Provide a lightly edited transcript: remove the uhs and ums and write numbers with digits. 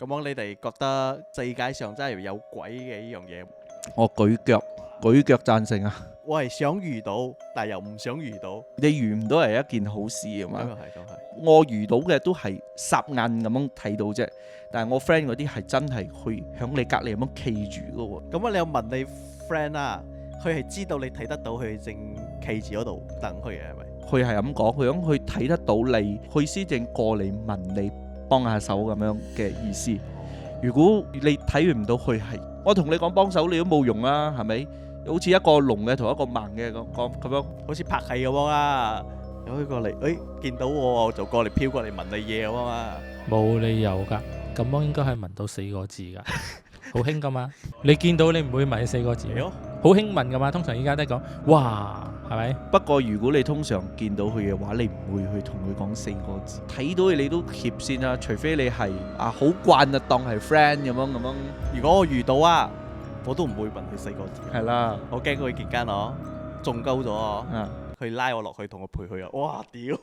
咁樣你哋覺得世界上真係有鬼嘅呢樣嘢？我舉腳贊成啊！我係想遇到，但係又唔想遇到。你遇唔到係一件好事啊咁嘛。又係，我遇到嘅都係霎眼咁樣睇到啫，但係我 friend 嗰啲係真係去響你隔離咁樣企住噶喎。咁你有問你 friend 啊？佢係知道你睇得到，佢正企住嗰度等佢嘅係咪？佢係咁講，佢講佢睇得到你，佢先正過嚟問你幫下手咁樣嘅意思。如果你睇唔到佢係，我同你講幫手你都冇用啦，係咪？好似一個聾嘅同一個盲嘅咁樣。好似拍戲咁樣啊！有佢過嚟，見到我就過嚟飄過嚟問你嘢咁啊嘛！冇理由㗎，咁樣應該係問到4個字㗎，好興㗎嘛！你見到你唔會問你4個字，好興問㗎嘛。通常依家都係講哇，係咪？不過如果你通常見到佢嘅話，你唔會去同佢講4個字，睇到你都怯先啦。除非你係好慣啊，當係 friend 咁樣。如果我遇到啊，我都唔會問佢4個字。係啦，我驚佢期間中鳩咗啊！啊。佢拉我落去同我陪佢啊！哇屌！